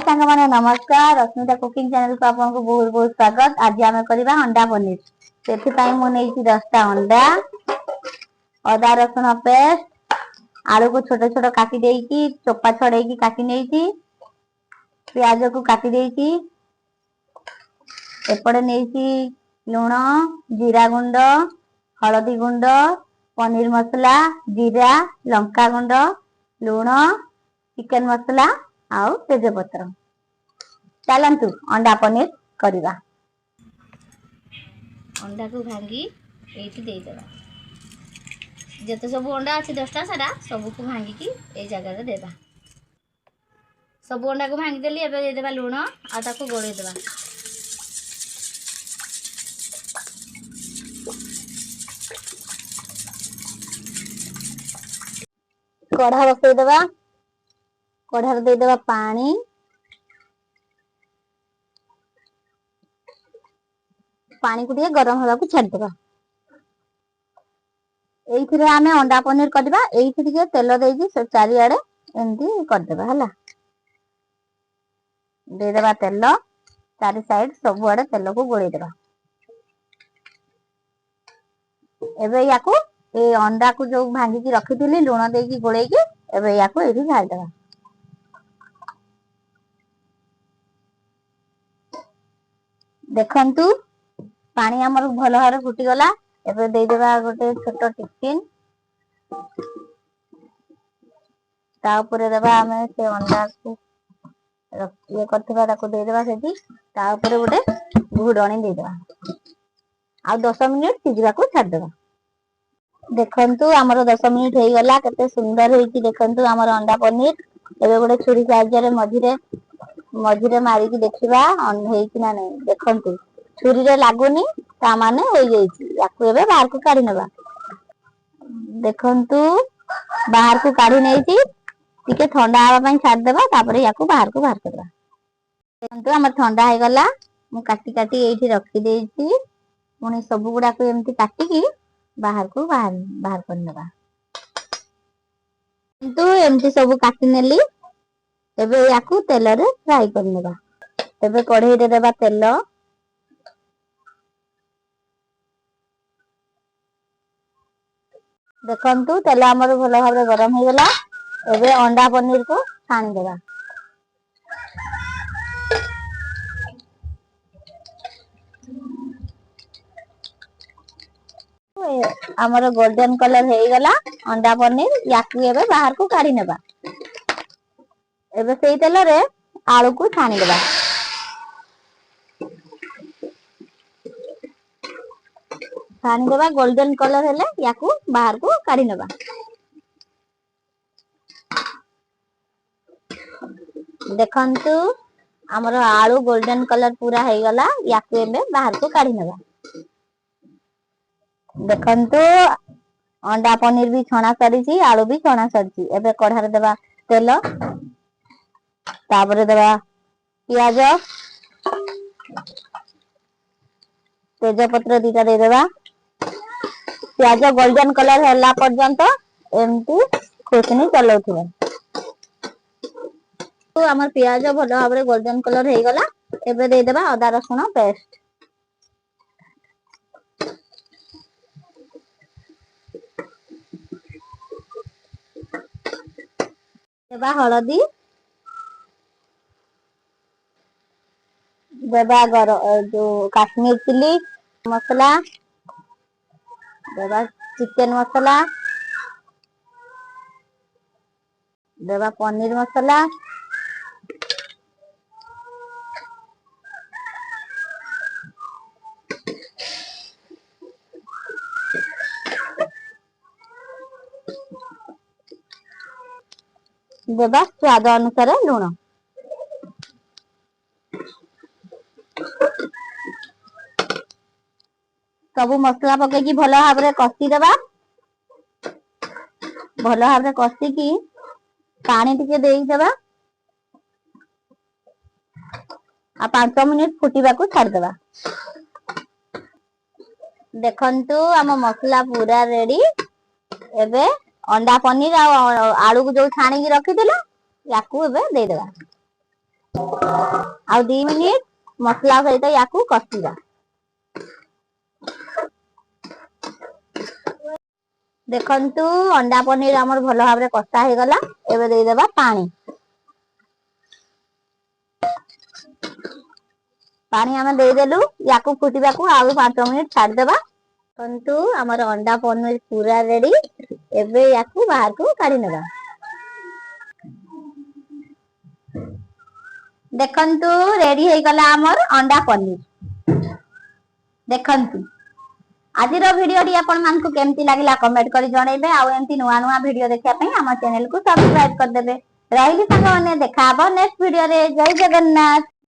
सांग माने नमस्कार। रश्मिता कुकिंग चैनल को आपको बहुत बहुत स्वागत। आज आम करवा अंडा पनीर। से 10टा अंडा, अदा रसुण पेस्ट, आलू को छोट छोट काटी देकी चोपा छड़ेकी काटी नहीं, प्याज को काटी देकी एपटे नहीं लुण, जीरा गुंड, हलदी गुंड, पनीर मसला, जीरा, लंका गुंड, लुण, चिकन मसला आउ तेजपत्र। चलतु अंडा पनीर करवा। अंडा को भांगी ये देदेबा। जिते सब अंडा अच्छी 10टा सारा सबको भांगिकी ये जगह देवा। सब अंडा को भांगी देली एबे देदेबा लुण आ ताको गोळेई देबा। कढ़ा बसई देबा। कढ़ार देदेबा पानी, पानी को ଟିକେ गरम होगा को छाड़ देबा। एइथिरे आमे अंडा पनीर करबा। एइथि ଟିକେ तेल देइकी से चारि आड़े एंती कर देबा हला। दे देबा तेल चारि साइड सब आड़े तेल को गोळेई देबा। एबे याकू ए अंडा को जो भांगी की रखिथिली लुण देइकी गोळेइकी एबे याकू एठी ढाल देबा। देखंतु पानी हमर भल भारे फुटी गला। एबे दे देबा गोटे छोट टिफिन। ता ऊपर देबा हमें से अंडा को ये करथबा ताको दे देबा सेठी। ता ऊपर गोटे घुडणी दे देबा। आ 10 मिनिट सिझिबा को छाड़ देबा। देखंतु हमर 10 मिनिट हे गला। केते सुंदर होईची देखंतु हमर अंडा पनीर। एबे गोटे छुरी साहाय्य मझिरे मारी की देखिबा हेईची ना नहीं। देखंतु छुरी रे लागुनी ता माने होई जाईची। याकू एबे बाहर को काढी नेबा। देखंतु बाहर को काढी नेईची। टिके ठंडा हवा पई छाड़ देबा। तापरे याकू बाहर को बाहर करबा। देखंतु हमर ठंडा हे गला। मु काटी काटी एठी रखी देईची। पुणी सब गुडा को एमती काटी की बाहर को बाहर कर नेबा। किंतु एमती सब काटी नेली। एबे याकू तेल रे फ्राई कर नेबा। एबे कढ़ाई रे देबा तेल। देखंतु तेल हमर भलो भाबरे गरम हो गला। एबे अंडा पनीर को छाणी देबा। हमर गोल्डन कलर हे गला अंडा पनीर। याकू एबे बाहर को काढी नेबा। एबे सेई तेल रे आलू को छाणी देबा। छाणी देबा गोल्डन कलर हेले याकू बाहर को काढी नेबा। देखंतु हमर आलू गोल्डन कलर पूरा हे गला। याकू एबे बाहर को काढी नेबा। देखंतु अंडा पनीर भी छणा सरीची, आलू भी छणा सरीची। एबे कढ़ार देबा तेल। तापरे देबा प्याज, तेजपत्र दीटा दे देबा। प्याज गोल्डन कलर होला पर्यंत एमती खोसनी चलौथिबा। तो हमर प्याज भलो भाबरे गोल्डन कलर हे गला। एबे दे देबा अदा रसुण पेस्ट। देबा हळदी, देबा जो काश्मीर चिली मसला, देबा चिकन मसला, देबा पनीर मसला, देबा स्वाद अनुसार लुण। सब मसला पके की भलो भाबरे कसी देबा। भलो भाबरे कसी की पानी टिके देई देबा। आ 5 मिनिट फुटीबा को छाड़ देबा। देखंतु हम मसला पूरा रेडी। एबे अंडा पनीर आ आलू को जो छाणी की रखिथिला याकू एबे दे देबा। ଆଉ 2 ମିନିଟ ମସଲା ସହିତ ୟାକୁ କଷିବା। ଦେଖନ୍ତୁ ଅଣ୍ଡା ପନିର ଆମର ଭଲ ଭାବରେ କଷା ହେଇଗଲା। ଏବେ ଦେଇଦେବା ପାଣି। ପାଣି ଆମେ ଦେଇଦେଲୁ। ୟାକୁ ଫୁଟିବାକୁ ଆଉ 5 ମିନିଟ ଛାଡିଦେବା। ଦେଖନ୍ତୁ ଆମର ଅଣ୍ଡା ପନିର ପୁରା ରେଡି। ଏବେ ୟାକୁ ବାହାରକୁ କାଢି ନେବା। ଦେଖନ୍ତୁ ରେଡି ହେଇଗଲା ଆମର ଅଣ୍ଡା ପନିର। ଦେଖନ୍ତୁ ଆଜିର ଭିଡିଓଟି ଆପଣମାନଙ୍କୁ କେମିତି ଲାଗିଲା କମେଣ୍ଟ କରି ଜଣେଇବେ। ଆଉ ଏମିତି ନୂଆ ନୂଆ ଭିଡିଓ ଦେଖିବା ପାଇଁ ଆମ ଚ୍ୟାନେଲକୁ ସବସ୍କ୍ରାଇବ କରିଦେବେ। ରହିଲି ସାଙ୍ଗମାନେ, ଦେଖା ହବ ନେକ୍ସଟ ଭିଡିଓରେ। ଜୟ ଜଗନ୍ନାଥ।